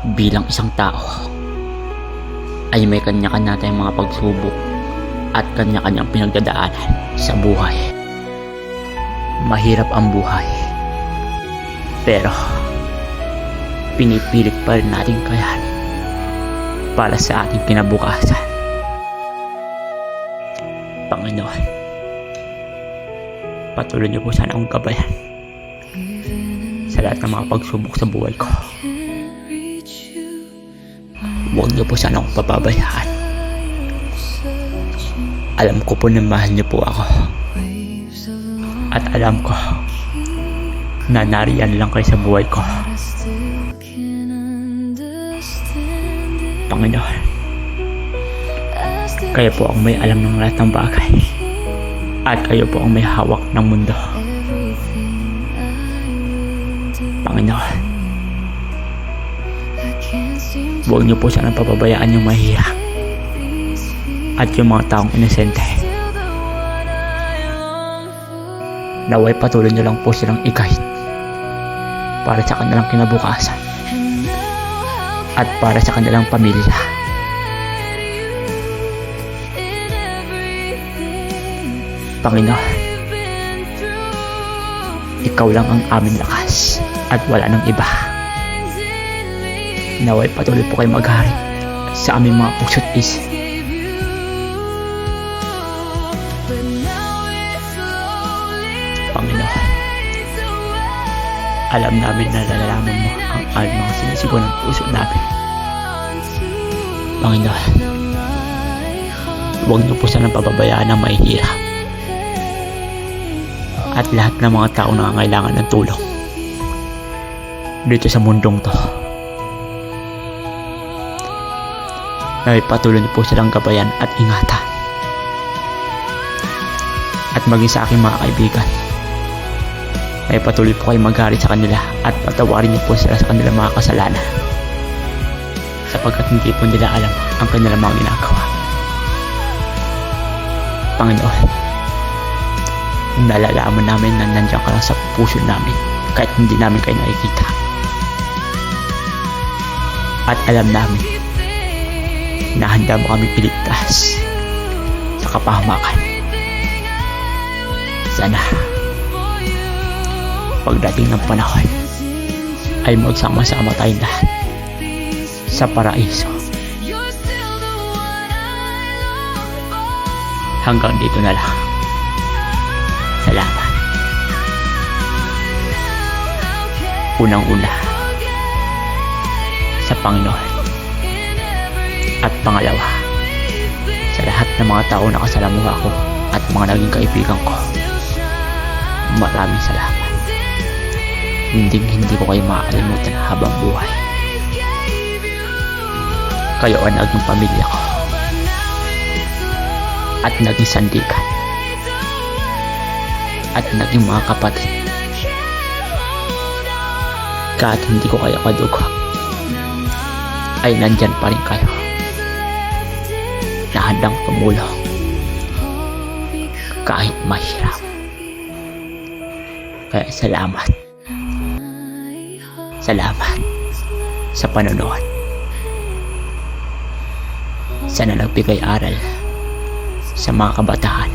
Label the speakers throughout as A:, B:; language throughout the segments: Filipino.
A: Bilang isang tao ay may kanya-kanya tayong mga pagsubok at kanya-kanyang pinagdadaanan sa buhay. Mahirap ang buhay, pero pinipilit pa rin natin kayanin para sa ating kinabukasan. Panginoon, patuloy niyo po sana akong gabayan sa lahat ng mga pagsubok sa buhay ko. Huwag niyo po sana akong papabayaan. Alam ko po na mahal niyo po ako. At alam ko na nariyan lang kayo sa buhay ko. Panginoon, kayo po ang may alam ng lahat ng bagay. At kayo po ang may hawak ng mundo. Panginoon, huwag niyo po sana papabayaan yung mahirap at yung mga taong inosente. Naway patuloy niyo lang po silang i-guide para sa kanilang kinabukasan at para sa kanilang pamilya. Panginoon, ikaw lang ang aming lakas at wala nang iba. Naway patuloy po kayo maghari sa aming mga puso't isip. Panginoon, alam namin na nalalaman mo ang mga sinisigaw ng puso namin. Panginoon, huwag niyo po sanang pababayaan ang mahihirap at lahat ng mga taong nangangailangan ng tulong dito sa mundong to. Naway patuloy niyo po silang gabayan at ingatan. At maging sa aking mga kaibigan, ay patuloy po kayo maghari sa kanila at patawarin niyo po sila sa kanilang mga kasalanan, sapagkat hindi po nila alam ang kanilang mga ginagawa. Panginoon, nalalaman namin na nandiyan ka lang sa puso namin kahit hindi namin kayo nakikita. At alam namin na handa mo kaming iligtas sa kapahamakan. Sana pagdating ng panahon ay magsama-sama tayong lahat sa paraiso. Hanggang dito na lang. Salamat. Unang-una sa Panginoon. At pangalawa, sa lahat ng mga tao na kasalamuha ko at mga naging kaibigan ko, maraming salamat. Hindi ko kayo makakalimutan habang buhay. Kayo ang naging pamilya ko at naging sandigan at naging mga kapatid. Kahit hindi ko kayo kadugo, ay nandyan pa rin kayo na handang tumulong kahit mahirap. Kaya salamat sa panonood. Sana nagbigay aral sa mga kabataan.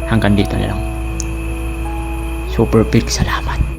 A: Hanggang dito na lang. Super big salamat.